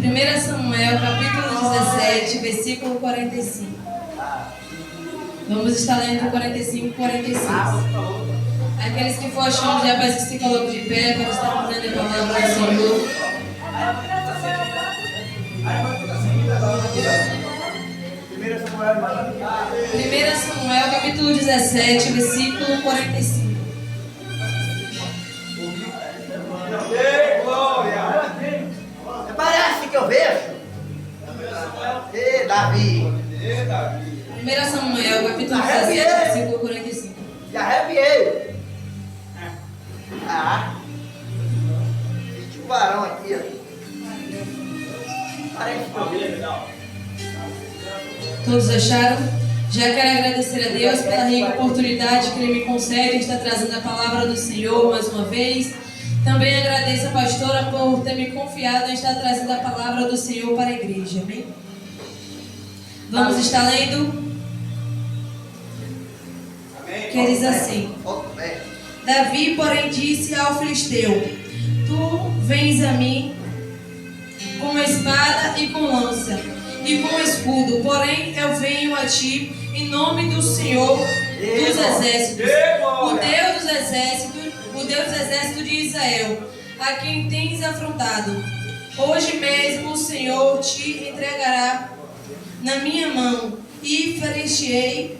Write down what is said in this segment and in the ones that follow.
1 Samuel, capítulo 17, versículo 45. Vamos estar lendo 45 e 46. Aqueles que for achando, já peço que se coloque de pé para estarmos lendo a palavra do Senhor. 1 Samuel, capítulo 17, versículo 45. Parece que eu vejo. Davi. 1 Samuel, capítulo 17, versículo 45. Já arrepiei. Tinha um varão aqui, ó. Parece que eu vejo. Todos acharam? Já quero agradecer a Deus pela rica oportunidade que Ele me concede de estar trazendo a palavra do Senhor mais uma vez. Também agradeço a pastora por ter me confiado em estar trazendo a palavra do Senhor para a igreja. Amém? Vamos estar lendo? Que diz assim: Davi, porém, disse ao filisteu: Tu vens a mim com espada e com lança e com escudo, porém eu venho a ti em nome do Senhor dos exércitos, o Deus dos exércitos de Israel, a quem tens afrontado. Hoje mesmo o Senhor te entregará na minha mão, e ferir-te-ei,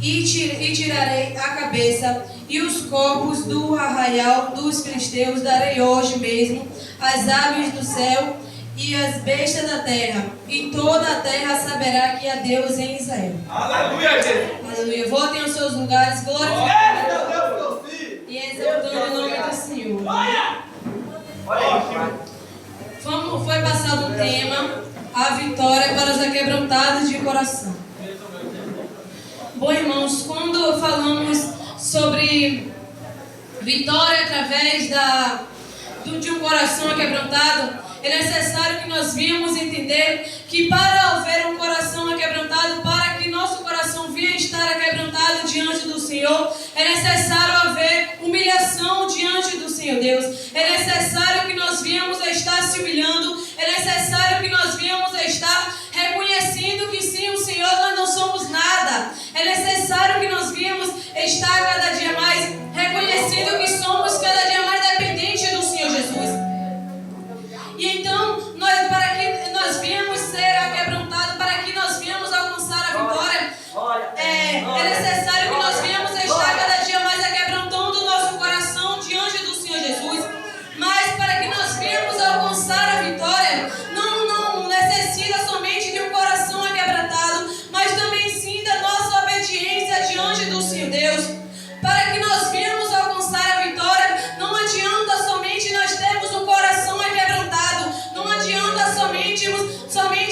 e tirarei a cabeça e os corpos do arraial dos filisteus. Darei hoje mesmo às aves do céu e às bestas da terra, e toda a terra saberá que há Deus em Israel. Aleluia, Jesus. Aleluia. Voltem aos seus lugares, glorificando e exaltando o nome do Senhor. Foi passado um tema: a vitória para os aquebrantados de coração. Bom, irmãos, quando falamos sobre vitória através de um coração aquebrantado, é necessário que nós venhamos entender que para haver um coração aquebrantado, para que nosso coração venha estar aquebrantado diante do Senhor, é necessário haver humilhação diante do Senhor Deus. É necessário que nós venhamos a estar se humilhando, é necessário que nós venhamos a estar reconhecendo que sem o Senhor nós não somos nada. É necessário que nós venhamos estar cada dia mais reconhecendo que somos cada dia mais dependentes do Senhor Jesus. E então, para que nós venhamos ser aquebrantados, para que nós venhamos alcançar a vitória, é necessário que nós venhamos estar cada dia mais aquebrantando o nosso coração diante do Senhor Jesus. Mas para que nós venhamos alcançar a vitória, não necessita somente de um coração aquebrantado, mas também sim da nossa obediência diante do Senhor Deus. Para que nós venhamos alcançar a vitória, não adianta somente nós termos um coração aquebrantado, não adianta somente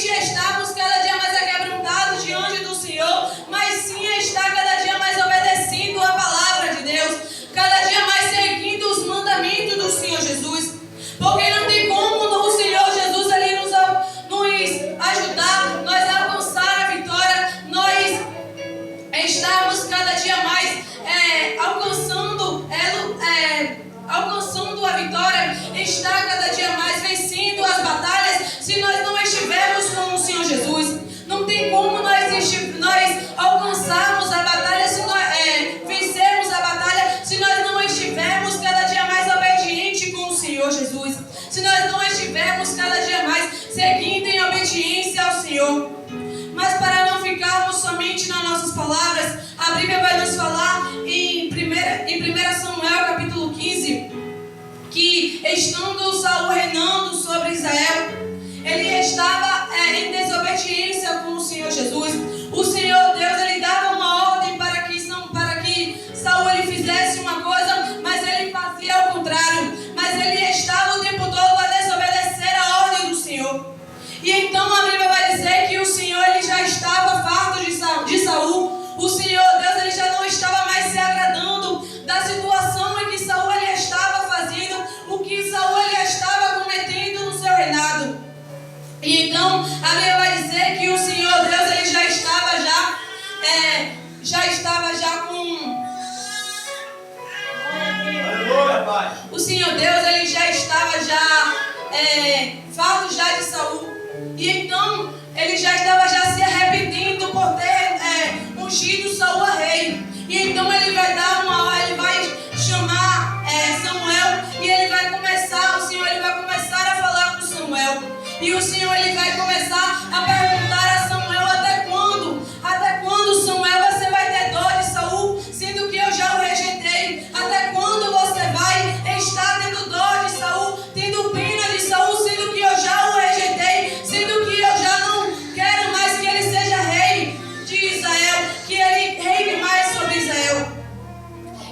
estarmos cada dia mais aquebrantados diante do Senhor, mas sim estar cada dia mais obedecendo a palavra de Deus, cada dia mais seguindo os mandamentos do Senhor Jesus. Porque não tem como o Senhor Jesus ali nos ajudar, nós a alcançar a vitória, nós estarmos cada dia mais alcançando a vitória, estar cada dia mais vencendo as batalhas, se nós não estivermos com o Senhor Jesus. Não tem como nós alcançarmos a batalha, vencermos a batalha, se nós não estivermos cada dia mais obedientes com o Senhor Jesus, se nós não estivermos cada dia mais seguindo em obediência ao Senhor. Mas para não ficarmos somente nas nossas palavras, a Bíblia vai nos falar em 1 Samuel capítulo 15, que estando Saul reinando sobre Israel, ele estava em desobediência com o Senhor Jesus. O Senhor Deus, ele dava uma ordem para que Saul ele fizesse uma coisa, mas ele fazia ao contrário. Mas ele estava o tempo todo a desobedecer a ordem do Senhor. E então a Bíblia vai dizer que o Senhor ele já estava farto de Saul. O Senhor Deus ele já não estava mais se agradando da situação em que Saul ele estava fazendo, o que Saul ele estava cometendo no seu reinado. E então a Bíblia vai dizer que o Senhor Deus ele já estava com o Senhor Deus ele já estava fatos já de Saul. E então ele já estava se arrependendo por ter ungido Saul a rei. E então ele vai chamar Samuel, e ele vai começar, o Senhor ele vai começar a falar com Samuel. E o Senhor ele vai começar a perguntar a Samuel: até quando, Samuel, você vai ter dó de Saul, sendo que eu já o rejeitei? Até quando você vai estar tendo dó de Saul, tendo pena de Saul, sendo que eu já o rejeitei, sendo que eu já não quero mais que ele seja rei de Israel, que ele reine mais sobre Israel?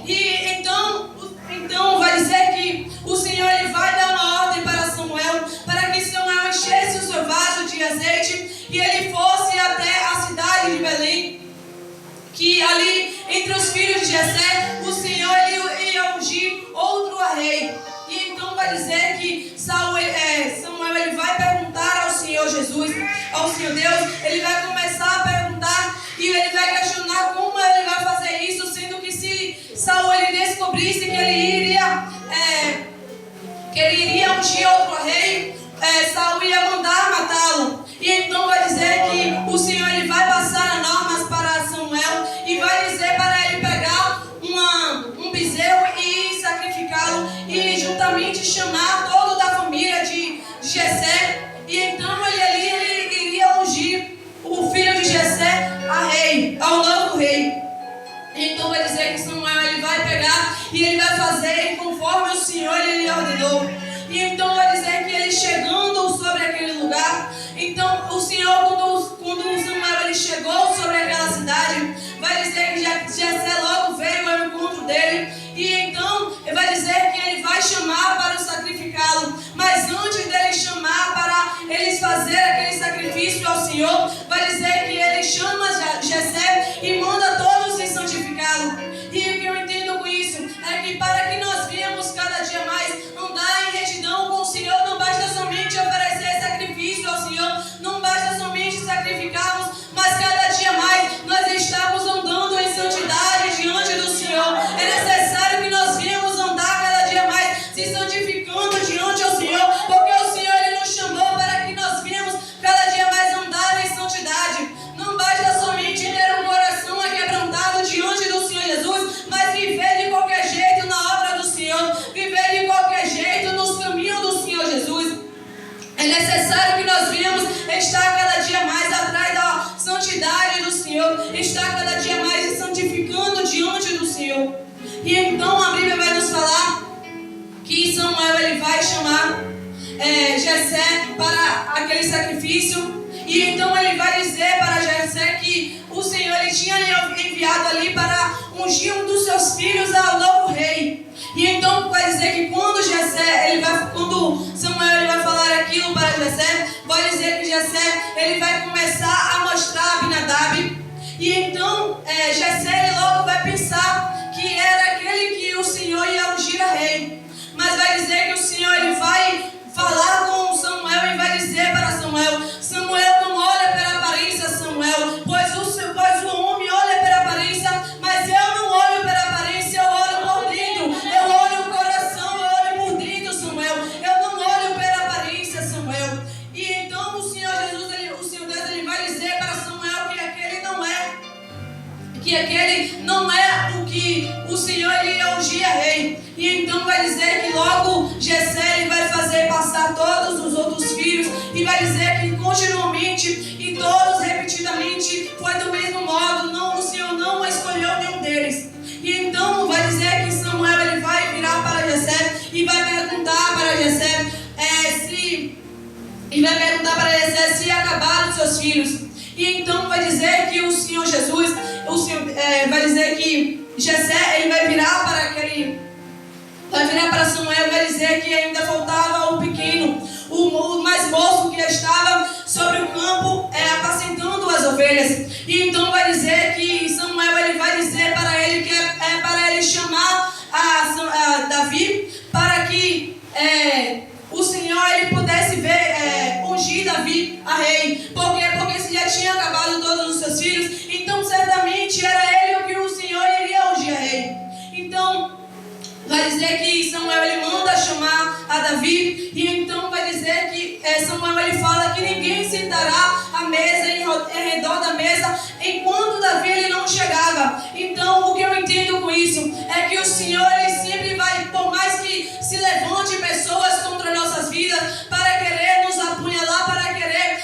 E então vai dizer que o Senhor ele vai dar uma ordem para Samuel, para que Samuel enchesse o seu vaso de azeite e ele fosse até a cidade de Belém, que ali entre os filhos de Jessé o Senhor ele ia ungir outro a rei. E então vai dizer que Samuel ele vai perguntar ao Senhor Jesus, ao Senhor Deus, ele vai começar a perguntar e ele vai questionar como ele vai fazer isso, sendo que se Saul ele descobrisse que ele iria ungir outro rei, Saul ia mandar matá-lo. E então vai dizer que o Senhor ele vai passar normas para Samuel e vai dizer para ele pegar um bezerro e sacrificá-lo e juntamente chamar toda a família de Jessé. E então ele iria ungir o filho de Jessé a rei, ao novo rei. Então vai dizer que Samuel ele vai pegar e ele vai fazer conforme o Senhor ele ordenou. E então vai dizer que ele chegando sobre aquele lugar, então o Senhor, quando Samuel ele chegou sobre aquela cidade, vai dizer que Jessé logo veio ao encontro dele. E então ele vai dizer que ele vai chamar para sacrificá-lo. Mas antes dele chamar para eles fazer aquele sacrifício ao Senhor, vai dizer que ele chama Jessé e manda todos se santificá-lo. E o que eu entendo com isso é que para que nós venhamos cada dia mais andar em retidão com o Senhor, não basta somente oferecer sacrifício ao Senhor, não basta somente sacrificarmos, mas cada dia mais nós estamos andando em santidade diante do Senhor. É necessário que nós venhamos andar cada dia mais se santificando diante do Senhor, porque o Senhor ele nos chamou para que nós venhamos cada dia mais andar em santidade. Não basta somente ter um coração quebrantado diante do Senhor Jesus, mas viver de qualquer jeito na obra do Senhor, viver de qualquer jeito nos caminhos do Senhor Jesus. É necessário que nós venhamos estar cada dia mais atrás da santidade do Senhor, estar cada dia mais se santificando diante do Senhor. E então a Bíblia vai nos falar que Samuel ele vai chamar Jessé para aquele sacrifício. E então ele vai dizer para Jessé que o Senhor ele tinha enviado ali para ungir um dos seus filhos ao novo rei. E então vai dizer que quando Samuel ele vai falar aquilo para Jessé, vai dizer que Jessé ele vai começar a mostrar Abinadab. E então Jessé ele logo vai pensar que era aquele que o Senhor ia ungir a rei. Mas vai dizer que o Senhor ele vai falar com Samuel e vai dizer para Samuel: Samuel, não olha pela aparência, Samuel, pois o homem olha pela aparência, mas eu não olho pela aparência, eu olho por dentro, eu olho o coração, eu olho por dentro, Samuel, eu não olho pela aparência, Samuel. E então o Senhor Jesus, o Senhor Deus, ele vai dizer para Samuel que aquele não é o que o Senhor ele ia ungir a rei. E então vai dizer que logo Jessé ele vai fazer passar todos os outros filhos e vai dizer que continuamente e todos repetidamente foi do mesmo modo, o Senhor não escolheu nenhum deles. E então vai dizer que Samuel ele vai virar para Jessé e vai perguntar para Jessé se acabaram os seus filhos. E então vai dizer que o Senhor Jesus, vai dizer que Jessé ele vai virar para Samuel e vai dizer que ainda faltava o pequeno, o mais moço que estava sobre o campo apacentando as ovelhas. E então vai dizer que Samuel ele vai dizer para ele que é para ele chamar a Davi para que o Senhor ele pudesse ungir Davi a rei. Porque se já tinha acabado todos os seus filhos, então certamente era ele o que o Senhor iria ungir a rei. Então vai dizer que Samuel ele manda chamar a Davi. E então vai dizer Samuel ele fala que ninguém sentará à mesa, em redor da mesa, enquanto Davi ele não chegava. Então, o que eu entendo com isso é que o Senhor ele sempre vai, por mais que se levante pessoas contra nossas vidas, para querer nos apunhalar, para querer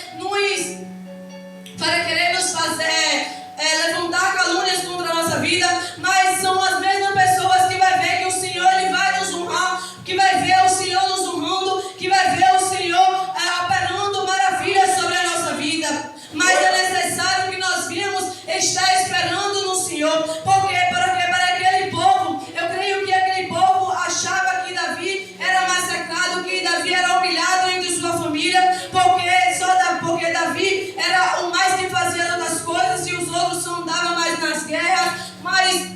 nos fazer levantar calúnias contra a nossa vida, mas são as mesmas pessoas que vai ver que o Senhor ele vai nos honrar, que vai ver o Senhor nos honrando, que vai ver o Senhor operando maravilhas sobre a nossa vida. Mas é necessário que nós viemos estar esperando no Senhor, porque para aquele povo, eu creio que aquele povo achava que Davi era massacrado, que Davi era humilhado entre sua família, porque Davi era o mais que fazia das coisas e os outros só andavam mais nas guerras. Mas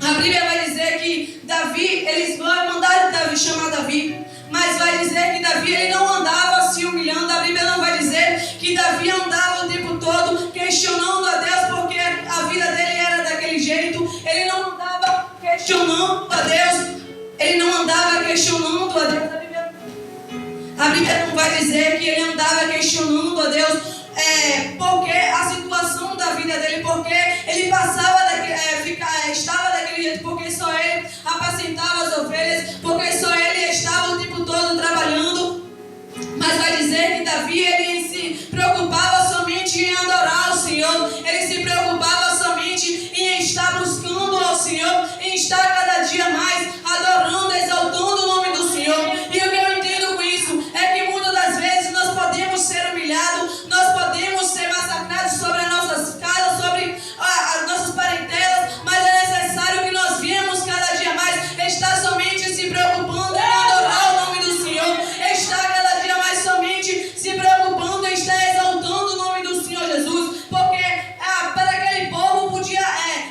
a Bíblia vai dizer que Davi, eles vão mandar Davi chamar Davi, mas vai dizer que Davi ele não andava se humilhando. A Bíblia não vai dizer que Davi andava o tempo todo questionando a Deus, porque a vida dele era daquele jeito. Ele não andava questionando a Deus. Ele não andava questionando a Deus. A Bíblia não vai dizer que ele andava questionando a Deus, porque a situação da vida dele, porque ele estava daquele jeito, porque só ele apacentava as ovelhas, porque só ele estava o tempo todo trabalhando. Mas vai dizer que Davi ele se preocupava somente em adorar o Senhor, ele se preocupava somente em estar buscando ao Senhor, em estar cada dia mais adorando, exaltando o nome do Senhor. E o que eu entendo com isso é que muitas das vezes nós podemos ser humilhados, nós podemos ser massacrados sobre as nossas casas, sobre as nossas parentelas, mas é necessário que nós viemos cada dia mais estar somente se preocupando em adorar o nome do Senhor, estar cada dia mais somente se preocupando em estar exaltando o nome do Senhor Jesus, porque para aquele povo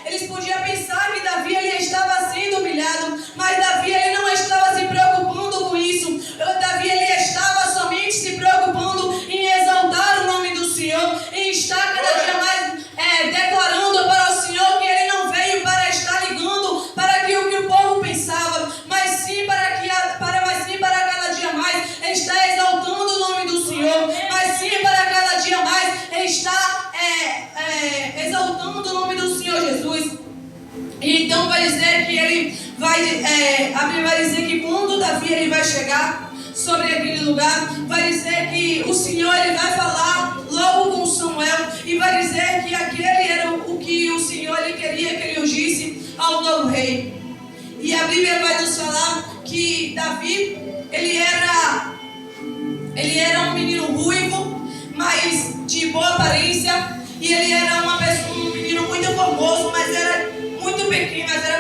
eles podiam pensar que Davi ele estava sendo humilhado, mas Davi ele não estava se preocupando com isso. Davi ele estava somente se preocupando em exaltar o nome do Senhor, em estar cada dia mais declarando para o Senhor que ele não veio para estar ligando para aquilo que o povo pensava, mas sim para cada dia mais estar exaltando o nome do Senhor, mas sim para cada dia mais estar exaltando o nome do Senhor Jesus. E então vai dizer que a Bíblia vai dizer que quando Davi ele vai chegar sobre aquele lugar, vai dizer que o Senhor ele vai falar logo com Samuel e vai dizer que aquele era o que o Senhor ele queria que ele ungisse ao novo rei. E a Bíblia vai nos falar que Davi ele era um menino ruivo, mas de boa aparência, e ele era um menino muito famoso, mas era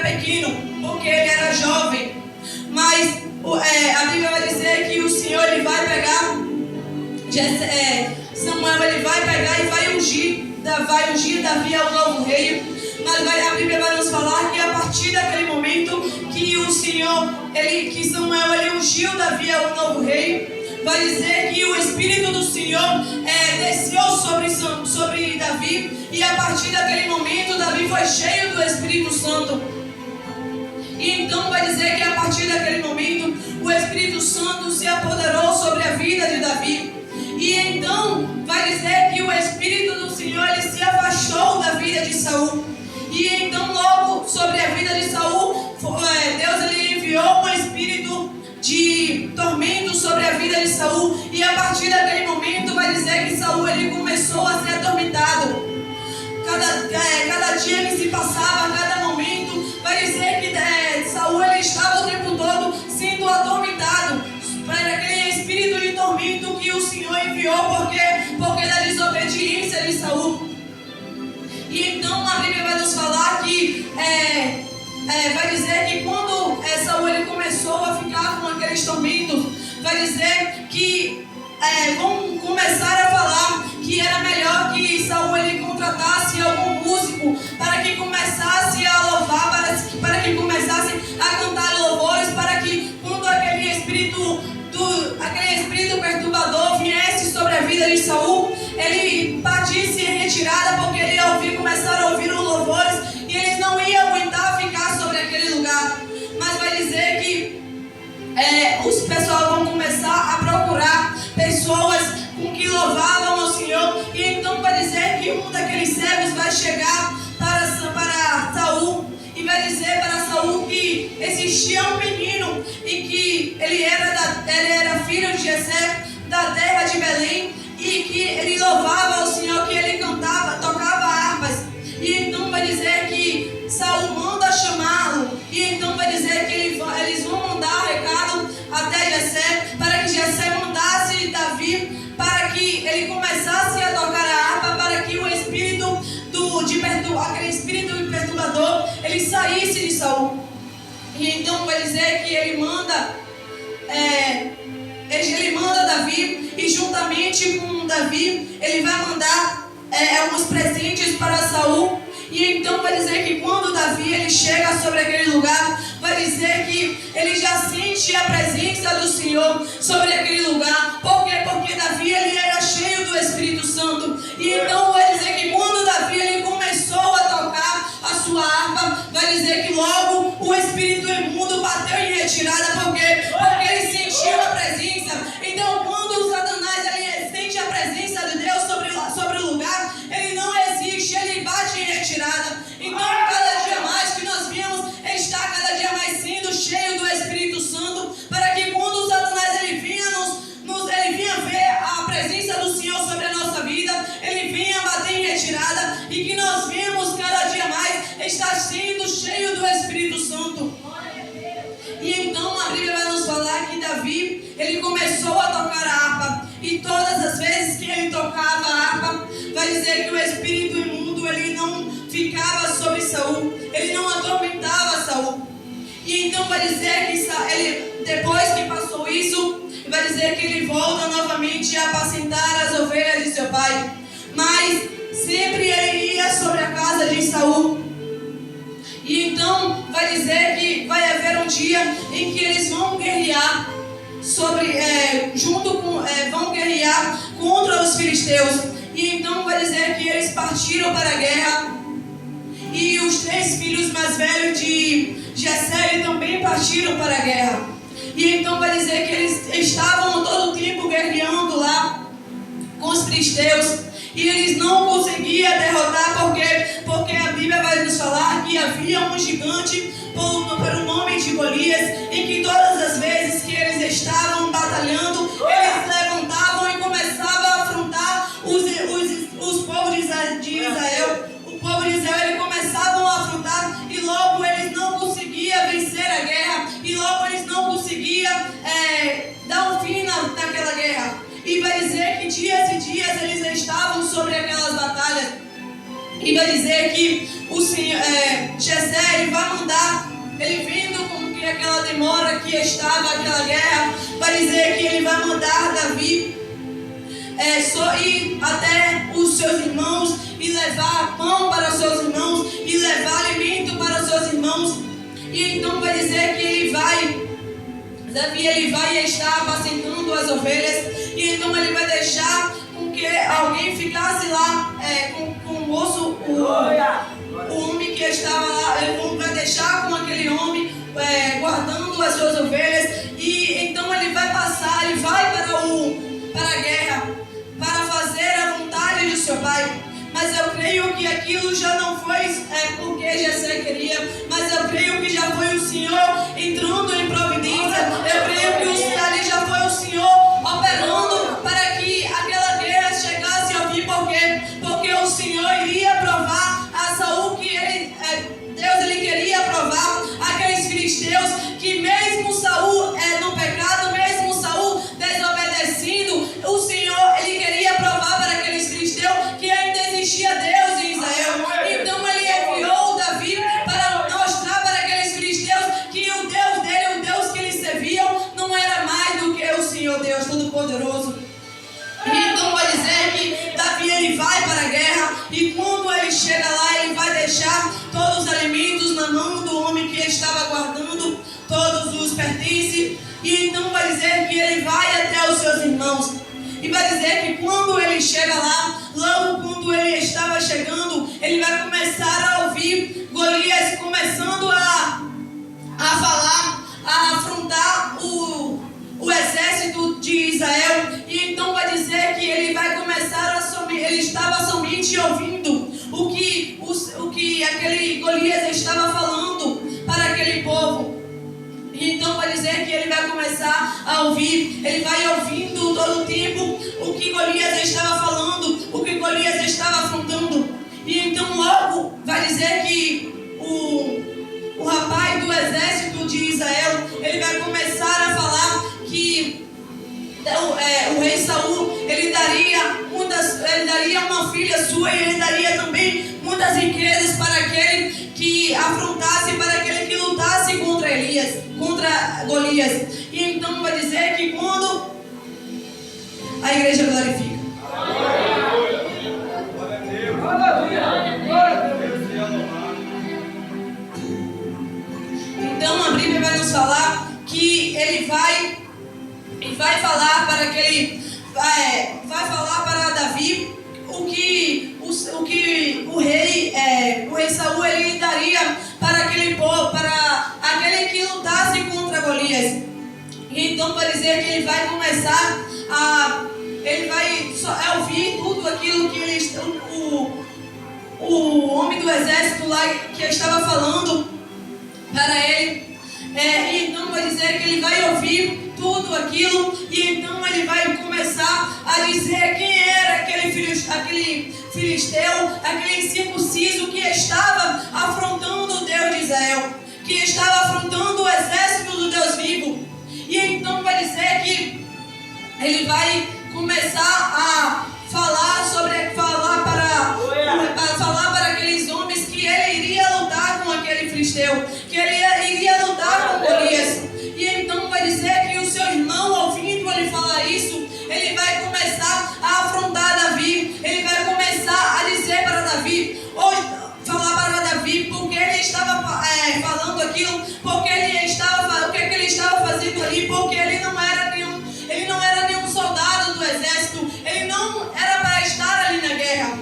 pequeno, porque ele era jovem. Mas a Bíblia vai dizer que o Senhor ele vai pegar Samuel ele vai pegar e vai ungir Davi ao novo rei. Mas a Bíblia vai nos falar que a partir daquele momento que que Samuel ele ungiu Davi ao novo rei, vai dizer que o Espírito do Senhor desceu sobre Davi, e a partir daquele momento Davi foi cheio do Espírito Santo. E então vai dizer que a partir daquele momento o Espírito Santo se apoderou sobre a vida de Davi. E então vai dizer que o Espírito do Senhor ele se afastou da vida de Saul. E então logo sobre a vida de Saul, Deus ele enviou um espírito de tormento sobre a vida de Saul. E a partir daquele momento vai dizer que Saul ele começou a ser atormentado. Cada dia que se passava, cada momento, vai dizer que Saul ele estava o tempo todo sendo atormentado para aquele espírito de tormento que o Senhor enviou porque da desobediência de Saul. E então a Bíblia vai nos falar que vai dizer que quando Saul ele começou a ficar com aqueles tormentos, vai dizer que vão começar a falar que era melhor que Saul ele contratasse algum músico para que começasse a louvar, para que começasse a cantar louvores, para que quando aquele espírito perturbador viesse sobre a vida de Saul, ele partisse em retirada, porque ele ia começar a ouvir os louvores e eles não iam aguentar ficar sobre aquele lugar. Mas vai dizer que os pessoal vão começar a procurar pessoas E então vai dizer que um daqueles servos vai chegar para Saul e vai dizer para Saul que existia um menino e que ele era filho de Jessé, da terra de Belém, e que ele louvava ao Senhor, que ele tocava harpas. E então vai dizer que Saul manda chamá-lo, e então vai dizer que eles vão mandar recado até Jessé, para que Jessé mandasse Davi, para que ele começasse a tocar a harpa, para que o espírito aquele espírito perturbador, ele saísse de Saul. E então vai dizer que ele manda Davi, e juntamente com Davi ele vai mandar alguns presentes para Saul. E então vai dizer que quando Davi ele chega sobre aquele lugar, vai dizer que ele já sente a presença do Senhor sobre aquele lugar. Por quê? Porque Davi ele era cheio do Espírito Santo. E então vai dizer que quando Davi ele começou a tocar a sua harpa, vai dizer que logo o espírito imundo bateu em retirada. Por quê? Porque ele sentiu a presença. Então quando o Satanás ele sente a presença de Deus sobre o lugar, ele não resiste, ele bate em retirada. Então cada dia mais que nós viemos estar cada dia mais sendo cheio do Espírito Santo, para que quando o Satanás ele vinha ver a presença do Senhor sobre a nossa vida, ele vinha bater em retirada, e que nós vimos cada dia mais estar sendo cheio do Espírito Santo. E então a Bíblia vai nos falar que Davi ele começou a tocar a harpa, e todas as vezes que ele tocava a harpa, vai dizer que o espírito imundo ele não ficava sobre Saul, ele não atormentava Saul. E então vai dizer que ele, depois que passou isso, vai dizer que ele volta novamente a apacentar as ovelhas de seu pai, mas sempre ele ia sobre a casa de Saul. E então vai dizer que vai haver um dia em que eles vão guerrear vão guerrear contra os filisteus. E então vai dizer que eles partiram para a guerra, e os 3 filhos mais velhos de Jessé também partiram para a guerra. E então vai dizer que eles estavam todo o tempo guerreando lá com os filisteus, e eles não conseguiam derrotar. Porque a Bíblia vai nos falar que havia um gigante pelo nome de Golias, e que todas as vezes que eles estavam batalhando, eles levantavam e começavam a afrontar os povos de Israel. O povo de Israel eles começavam a afrontar, e logo eles não conseguiam vencer a guerra, e logo eles não conseguiam dar um fim naquela guerra. E vai dizer que dias e dias eles estavam sobre aquelas batalhas. E vai dizer que o Senhor, Jessé, ele vai mandar, ele vendo como que aquela demora que estava aquela guerra, vai dizer que ele vai mandar Davi só ir até os seus irmãos e levar pão para os seus irmãos e levar alimento para os seus irmãos. E então vai dizer que Davi ele vai estar apacentando as ovelhas, e então ele vai deixar com que alguém ficasse lá com o moço, o homem que estava lá, ele vai deixar com aquele homem guardando as suas ovelhas. E então ele vai passar, ele vai para a guerra, para fazer a vontade de seu pai. Mas eu creio que aquilo já não foi porque Jessé queria, mas eu creio que já foi o Senhor entrando em providência. Eu creio que ali já foi o Senhor operando para que aquela guerra chegasse ao fim. Por quê? Porque o Senhor iria provar a Saul que Deus ele queria provar aqueles filisteus, que mesmo Saul no pecado, mesmo Saul desobedecendo, o Senhor ele queria provar para aqueles filisteus que ainda existia Deus em Israel. Então ele enviou Davi para mostrar para aqueles filisteus que o Deus dele, o Deus que eles serviam, não era mais do que o Senhor Deus Todo-Poderoso. Então vai dizer que Davi ele vai para a guerra, e quando ele chega lá, ele vai deixar todos os alimentos na mão do homem que estava guardando todos os pertences. E então vai dizer que ele vai até os seus irmãos, e vai dizer que quando ele chega lá, logo quando ele estava chegando, ele vai começar a ouvir Golias começando a falar, a afrontar o exército de Israel. E então vai dizer que ele vai começar a subir, ele estava somente ouvindo o que aquele Golias estava falando para aquele povo. Então vai dizer que ele vai começar a ouvir, ele vai ouvindo todo o tempo o que Golias estava falando, o que Golias estava afrontando. E então logo vai dizer que o rapaz do exército de Israel, ele vai começar a falar que o rei Saul, ele daria uma filha sua, e ele daria também muitas riquezas para aquele que afrontasse, para aquele que lutasse contra Golias. E então vai dizer que quando a igreja glorifica. Então a Bíblia vai nos falar que ele vai falar para aquele, vai falar para Davi o que o rei Saul ele daria para aquele povo, para aquele que lutasse contra Golias. E então vai dizer que ele vai começar ele vai ouvir tudo aquilo que o homem do exército lá que estava falando para ele. E então vai dizer que ele vai ouvir tudo aquilo, e então ele vai começar a dizer quem era aquele filisteu, aquele incircunciso que estava afrontando o Deus de Israel, que estava afrontando o exército do Deus vivo. E então vai dizer que ele vai começar a falar para aqueles homens que ele iria lutar com aquele filisteu, que ele iria lutar com Golias. E então vai dizer que o seu irmão, ouvindo ele falar isso, ele vai começar a afrontar Davi, ele vai começar a dizer para Davi, falar para Davi porque ele estava falando aquilo, porque o que ele estava fazendo ali, porque ele não era nenhum soldado do exército, ele não era para estar ali na guerra.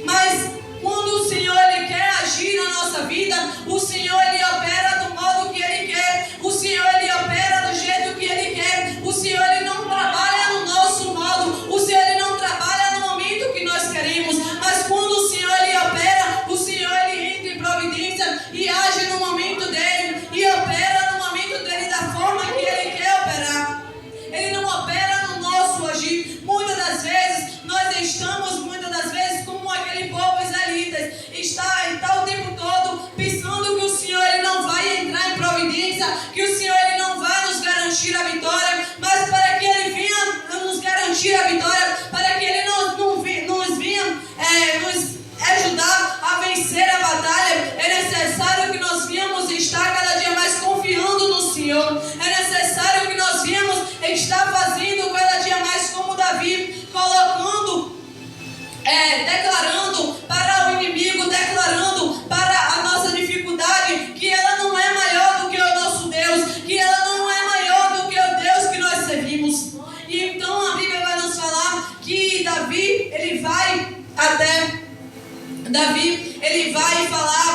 Mas quando o Senhor ele quer agir na nossa vida, o Senhor ele opera do modo que ele quer, o Senhor ele opera do jeito que ele quer, o Senhor ele não trabalha no nosso modo, o Senhor ele não trabalha no momento que nós queremos, mas quando o Senhor ele opera, o Senhor ele entra em providência e age no momento dele, e opera no momento dele da forma que ele quer operar. Ele não opera no nosso agir. Muitas das vezes como aquele povo israelita, está o tempo todo pensando que o Senhor ele não vai entrar em providência, que o Senhor ele não vai nos garantir a vitória, mas para que ele venha nos garantir a vitória, para que ele nos venha nos ajudar a vencer a batalha, é necessário que nós venhamos estar cada dia mais confiando no Senhor. É necessário que nós venhamos estar fazendo cada dia mais como Davi, colocando, declarando para o inimigo, declarando para a nossa dificuldade que ela não é maior do que o nosso Deus, que ela não é maior do que o Deus que nós servimos. E então a Bíblia vai nos falar que Davi, ele vai falar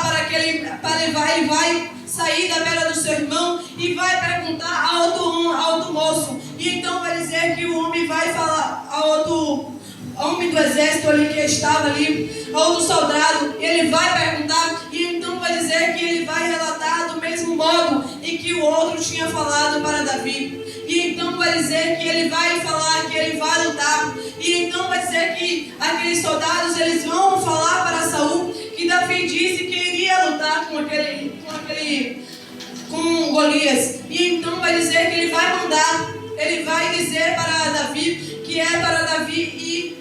ele vai sair da beira do seu irmão e vai perguntar a outro moço. E então vai dizer que o homem vai falar a outro homem do exército ali que estava ali, a outro soldado, ele vai perguntar, e então vai dizer que ele vai relatar do mesmo modo em que o outro tinha falado para Davi. E então vai dizer que ele vai falar que ele vai lutar. E então vai dizer que aqueles soldados eles vão falar para Saul que Davi disse que iria lutar com Golias. E então vai dizer que ele vai mandar, ele vai dizer para Davi que é para Davi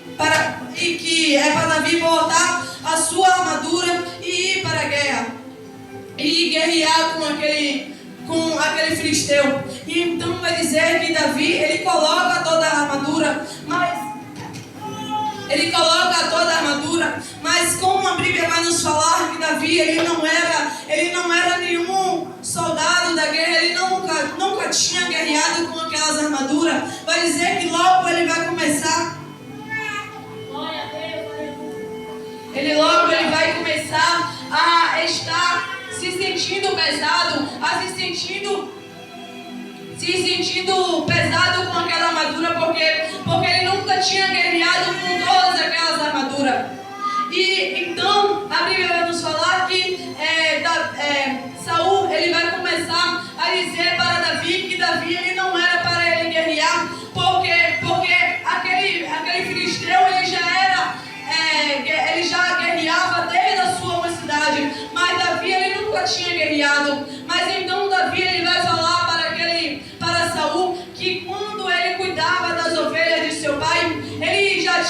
que é para Davi botar a sua armadura e ir para a guerra e guerrear com aquele filisteu. E então vai dizer que Davi ele coloca toda a armadura, mas como a Bíblia vai nos falar que Davi ele não era nenhum soldado da guerra, ele nunca tinha guerreado com aquelas armaduras. Vai dizer que logo ele vai começar a estar se sentindo pesado, se sentindo pesado com aquela armadura, porque ele nunca tinha guerreado com todas aquelas armaduras.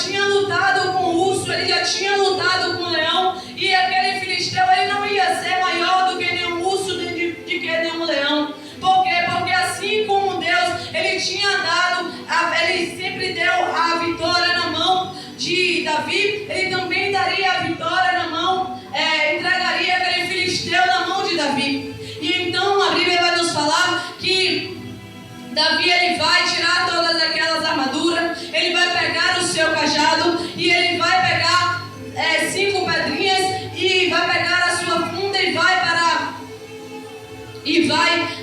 tinha lutado com o urso, ele já tinha lutado com o leão, e aquele filisteu ele não ia ser maior do que nenhum urso, de que nenhum leão. Por quê? Porque assim como Deus, ele tinha dado, ele sempre deu a vitória na mão de Davi, ele também daria a vitória na mão, entregaria aquele filisteu na mão de Davi. E então a Bíblia vai nos falar que Davi ele vai tirar todas aquelas armaduras, ele vai pegar o seu cajado e ele vai pegar 5 pedrinhas e vai pegar a sua funda e vai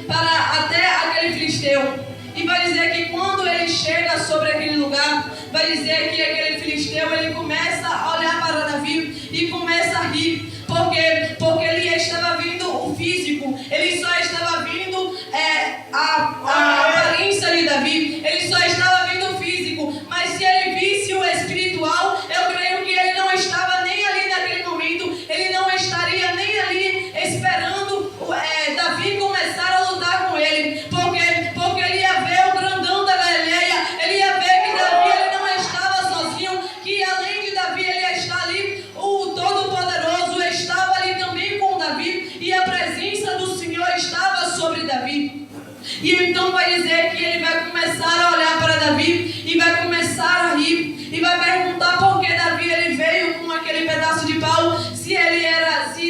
para até aquele filisteu. E vai dizer que quando ele chega sobre aquele lugar, vai dizer que aquele filisteu ele começa a olhar para Davi e começa a rir. Por quê? Porque ele estava vendo o físico, ele só estava vendo a aparência de Davi, ele só estava vendo o físico, mas se ele visse o espiritual, eu creio que ele não estava nem ali naquele momento, ele não estaria nem ali esperando Davi começar a lutar com ele. Porque ele ia ver o grandão da Galileia, ele ia ver que Davi ele não estava sozinho, que além de Davi ele está ali, o Todo-Poderoso estava ali também com Davi, e a presença do Senhor estava sobre Davi. E então vai dizer que ele vai começar a olhar para Davi e vai começar a rir e vai perguntar por que Davi ele veio com aquele pedaço de pau, se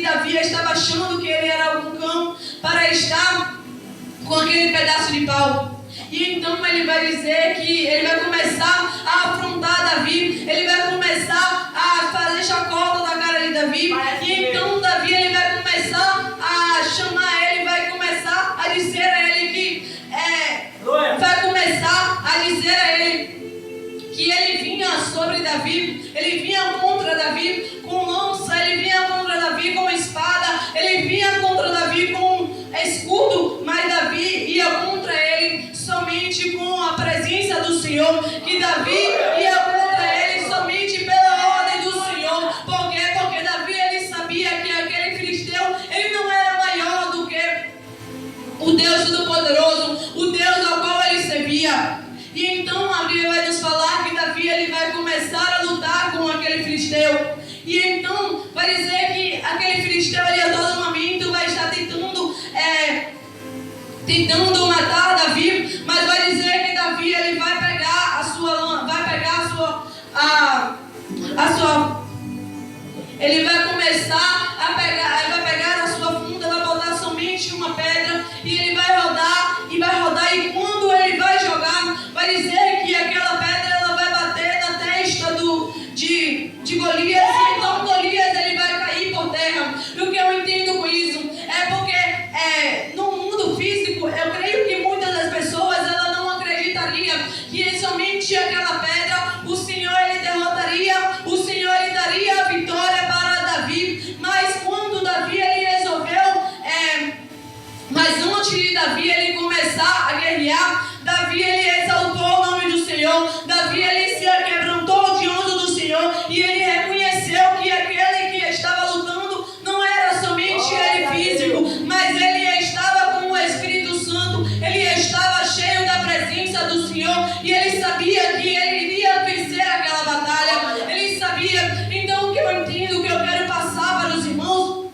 Davi estava achando que ele era algum cão para estar com aquele pedaço de pau. E então ele vai dizer que ele vai começar a afrontar Davi, ele vai começar a fazer chacota na cara de Davi. E então Davi ele vai começar a chamar ele, vai começar a dizer a ele que que ele vinha sobre Davi, ele vinha contra Davi com lança, ele vinha contra Davi com espada, ele vinha contra Davi com escudo, mas Davi ia contra ele somente com a presença do Senhor, que Davi ia contra ele somente pela ordem do Senhor. Por quê? Porque Davi ele sabia que aquele filisteu ele não era maior do que o Deus Todo-Poderoso, o Deus ao qual ele servia. E então a Bíblia vai nos falar que Davi ele vai começar a lutar com aquele filisteu. E então vai dizer que aquele filisteu ele a todo momento vai estar tentando matar Davi, mas vai dizer que Davi ele vai pegar ele vai começar a pegar, ele vai pegar a sua funda, vai botar somente uma pedra e ele vai rodar e quando ele vai jogar, vai dizer que aquela pedra ela vai bater na testa de Golias, e então Golias ele vai cair por terra. E o que eu entendo com isso é porque no mundo físico, eu creio que muitas das pessoas ela não acreditaria que somente aquela pedra o Senhor ele derrotaria, o Senhor ele daria a vitória para Davi. Mas quando Davi ele resolveu, mas antes de Davi ele começar a guerrear, Davi ele exaltou o nome do Senhor, Davi ele se quebrantou diante do Senhor e ele reconheceu que aquele que estava lutando não era somente ele físico, mas ele estava com o Espírito Santo, ele estava cheio da presença do Senhor e ele sabia que ele iria vencer aquela batalha, ele sabia. Então o que eu entendo, o que eu quero passar para os irmãos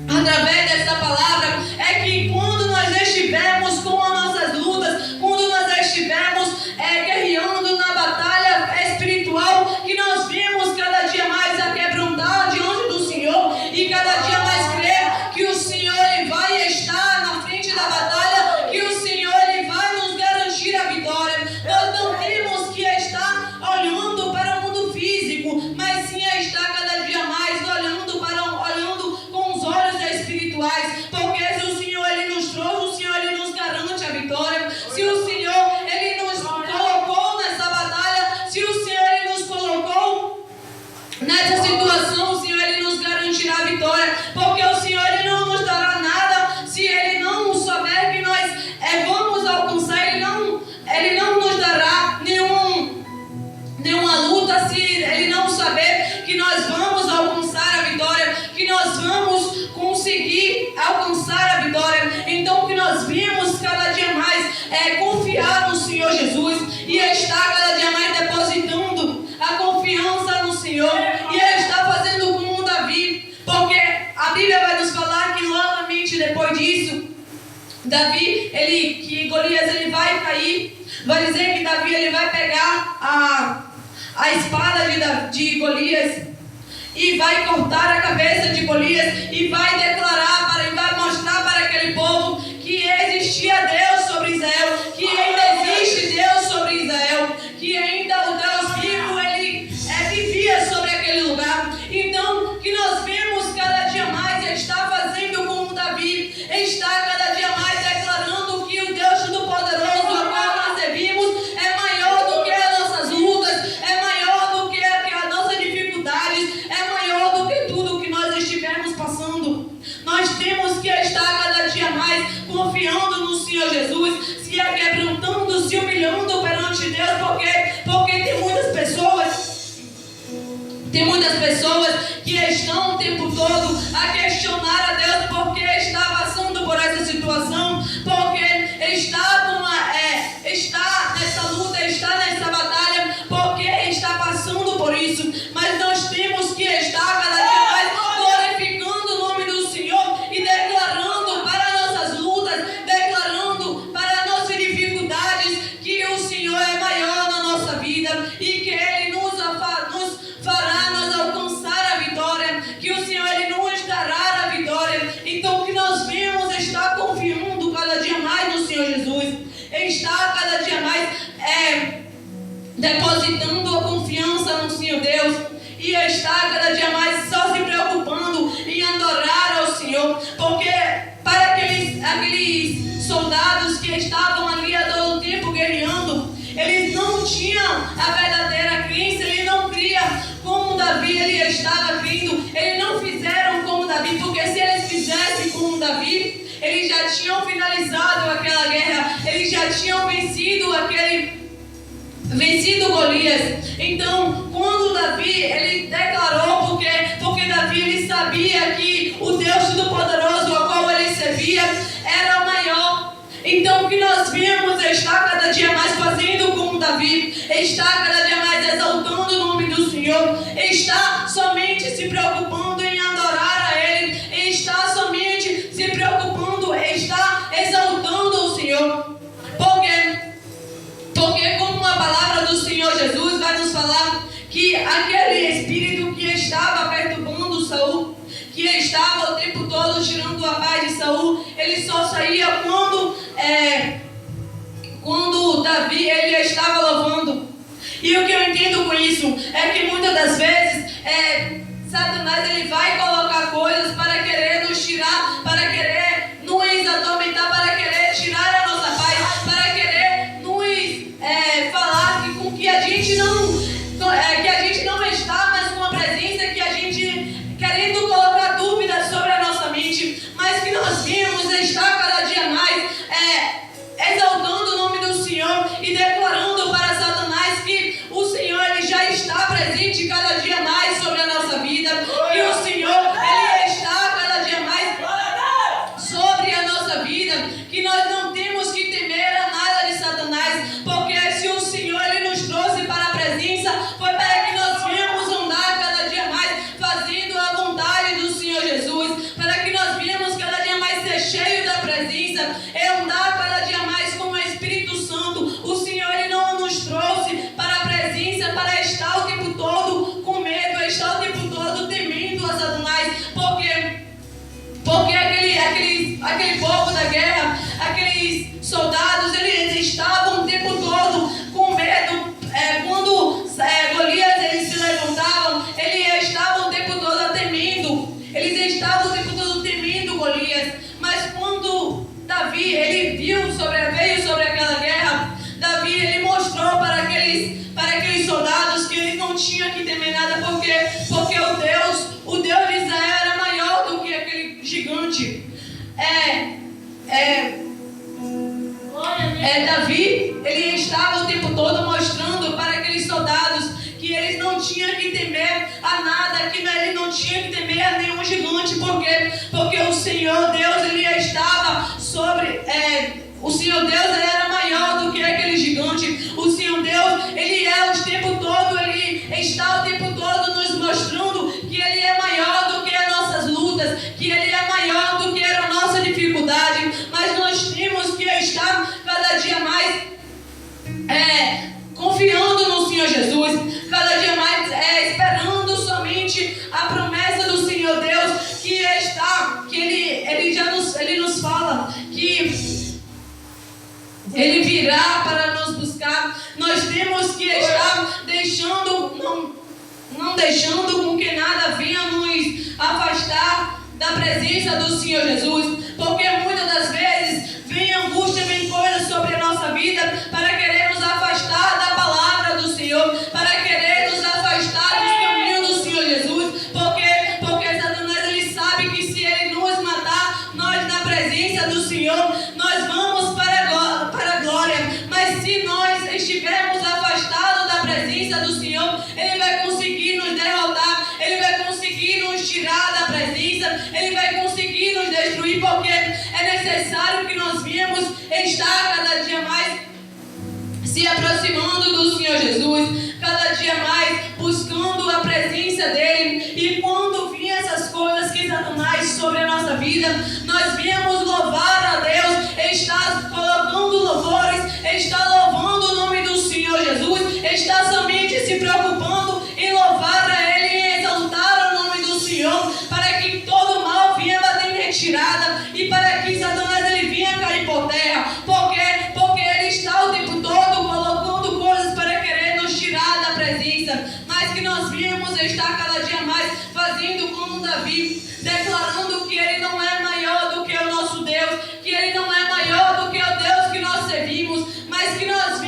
através dessa palavra é que quando nós estivermos com as nossas lutas, quando nós estivermos guerreando na batalha espiritual, que nós vemos cada dia mais a quebrantar diante do Senhor e cada dia mais crer que o Senhor ele vai estar na frente da batalha, que o Senhor ele vai nos garantir a vitória. Nós não temos que estar olhando para o mundo físico, mas sim a estar cada dia mais olhando com os olhos espirituais, porque se o Senhor ele nos trouxe, o Senhor ele nos garante a vitória. Se o Senhor ele nos colocou nessa batalha, se o Senhor ele nos colocou nessa situação, o Senhor ele nos garantirá a vitória, porque o Senhor ele não nos dará nada se ele não souber que nós vamos alcançar. Ele não nos dará nenhuma luta se ele não saber que nós vamos alcançar a vitória, que nós vamos conseguir alcançar a vitória. Então que nós vimos cada dia mais confiar no Senhor Jesus e estar cada dia mais depositando a confiança que Golias ele vai cair, vai dizer que Davi ele vai pegar a espada de Golias e vai cortar a cabeça de Golias e vai declarar e vai mostrar para aquele povo que existia Deus sobre Israel, que ainda existe Deus sobre Israel, que ainda o Deus vivo ele vivia sobre aquele lugar. Então, que nós vemos cada dia mais, ele está fazendo como Davi, ele está cada dia mais declarando que o Deus Todo-Poderoso, ao qual nós servimos, é maior do que as nossas lutas, é maior do que as nossas dificuldades, é maior do que tudo que nós estivermos passando. Nós temos que estar cada dia mais confiando no Senhor Jesus, se quebrantando, se humilhando perante Deus, porque tem muitas pessoas que estão o tempo todo a questionar a Deus porque está passando por essa situação, porque está nessa luta, está nessa batalha, porque está passando por isso. Mas nós temos que estar cada dia mais glorificando o nome do Senhor e declarando para nossas lutas, declarando para nossas dificuldades que o Senhor é maior na nossa vida e que Ele nos fará nós alcançar a vitória, que o Senhor Ele nos dará a vitória. Então que nós vemos estar confiando cada dia mais no Senhor Jesus, estar cada dia mais depositando a confiança no Senhor Deus e estar cada dia mais só se preocupando em adorar ao Senhor, porque para aqueles soldados que estavam ali a todo tempo guerreando, eles não tinham a verdadeira crença, eles não criam como Davi ele estava crendo, eles não fizeram como Davi, porque se eles fizessem como Davi, eles já tinham finalizado aquela guerra, eles já tinham vencido Golias. Então, quando Davi ele declarou, porque Davi ele sabia que o Deus Todo-Poderoso ao qual ele servia era o maior. Então, que nós vimos estar cada dia mais fazendo como Davi, estar cada dia mais exaltando o nome do Senhor, estar somente se preocupando em adorar a Ele, estar somente se preocupando, estar exaltando o Senhor. Porque como a palavra do Senhor Jesus vai nos falar que aquele espírito que estava perturbando Saul, que estava o tempo todo tirando a paz de Saul, ele só saía quando Davi ele estava louvando. E o que eu entendo com isso é que muitas das vezes Satanás ele vai colocar coisas para querer nos tirar, para querer nos atormentar, para querer tirar a nossa paz, para querer nos falar que a gente não está mais com a presença, que a gente querendo colocar dúvidas sobre a nossa mente, mas que nós vimos estar cada dia mais exaltando o nome do Senhor e declarando para Satanás que o Senhor ele já está presente cada dia mais sobre a nossa vida, que o Senhor ele está cada dia mais sobre a nossa vida, que nós não temos que temer a nada de Satanás, porque se o Senhor ele nos trouxe para a presença, foi para que nós viemos andar cada dia mais fazendo a vontade do Senhor Jesus, para que nós viemos cada dia mais ser cheio da presença, andar cada dia mais com o Espírito Santo. O Senhor ele não nos trouxe para a presença para estar o tempo todo com medo, estar o tempo todo temendo a Satanás, porque aquele povo da guerra, aqueles soldados, eles estavam o tempo todo com medo. Quando Golias eles se levantavam, eles estavam o tempo todo temendo. Eles estavam o tempo todo temendo Golias. Mas quando Davi ele veio sobre aquela guerra, Davi ele mostrou para aqueles soldados que eles não tinham que temer nada, porque o Deus de Israel era maior do que aquele gigante. Davi ele estava o tempo todo mostrando para aqueles soldados que eles não tinham que temer a nada, que eles não tinham que temer a nenhum gigante, porque o Senhor Deus ele estava sobre o Senhor Deus ele era maior do que aquele gigante. O Senhor Deus ele o tempo todo, ele está o tempo todo nos mostrando que ele é maior do que as nossas lutas, que ele é maior do que a nossa dificuldade. Mas nós temos não deixando com que nada venha nos afastar da presença do Senhor Jesus, porque muitas das vezes vem angústia, vem coisas sobre a nossa vida para querer nos afastar da palavra do Senhor, para querer nos afastar dos caminhos do Senhor Jesus, porque Satanás ele sabe que se ele nos matar, nós na presença do Senhor, nós vamos para a glória, mas se nós estivermos afastados da presença do Senhor, ele vai conseguir nos derrotar, ele vai conseguir nos tirar da presença, ele vai conseguir nos destruir, porque é necessário que nós viemos estar cada dia mais se aproximando do Senhor Jesus, cada dia mais buscando a presença dele. E quando vinham essas coisas que Satanás sobre a nossa vida, nós viemos louvar a Deus, estar colocando louvores, estar louvando o nome do Senhor Jesus, estar somente se preocupando em louvar a ele e exaltar o nome do Senhor, para que todo mal venha bater em retirada e para que Satanás ele venha cair por terra, porque ele está o tempo todo colocando coisas para querer nos tirar da presença, mas que nós viemos estar cada dia mais fazendo como Davi, declarando que ele não é maior do que o nosso Deus, que ele não é maior do que o Deus que nós servimos, mas que nós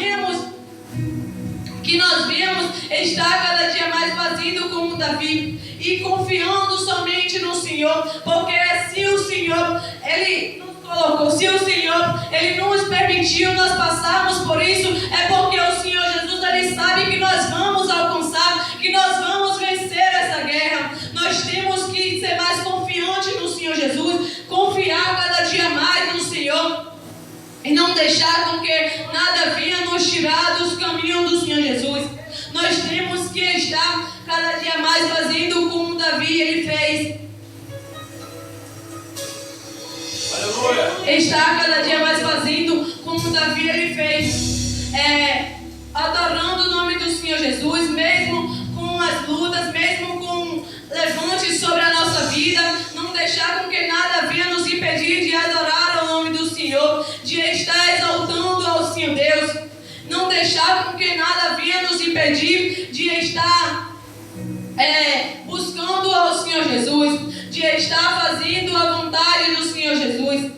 viemos estar cada dia mais fazendo como Davi e confiando somente no Senhor, porque se o Senhor ele nos colocou, se o Senhor ele nos permitiu nós passarmos por isso, é porque o Senhor Jesus ele sabe que nós vamos alcançar, que nós vamos vencer essa guerra. Nós temos que ser mais confiantes no Senhor Jesus, confiar cada dia mais no Senhor e não deixar com que nada venha nos tirar dos caminhos do Senhor Jesus. Nós temos que estar cada dia mais fazendo como Davi ele fez. Aleluia. Estar cada dia mais fazendo como Davi ele fez. Adorando o nome do Senhor Jesus, mesmo com as lutas, mesmo com levantes sobre a nossa vida, não deixar com que nada venha nos impedir de adorar o nome do Senhor, de estar exaltando ao Senhor Deus, não deixar com que nada venha nos impedir de estar buscando ao Senhor Jesus, de estar fazendo a vontade do Senhor Jesus.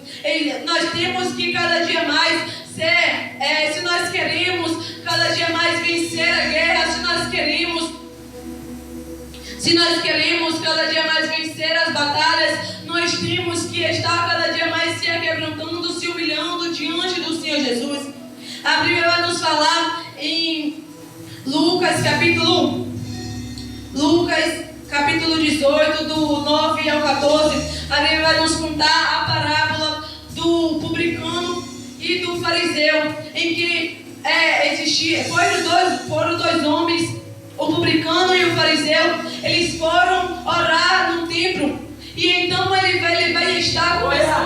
Nós temos que cada dia mais ser, se nós queremos cada dia mais vencer a guerra, se nós queremos cada dia mais vencer as batalhas, nós temos que estar cada dia mais se quebrantando, se humilhando diante do Senhor Jesus. A Bíblia vai nos falar em Lucas capítulo 18, do 9 ao 14, a Bíblia vai nos contar a parábola do publicano e do fariseu, em que foram dois homens, o publicano e o fariseu, eles foram orar no templo, e então ele vai estar conversando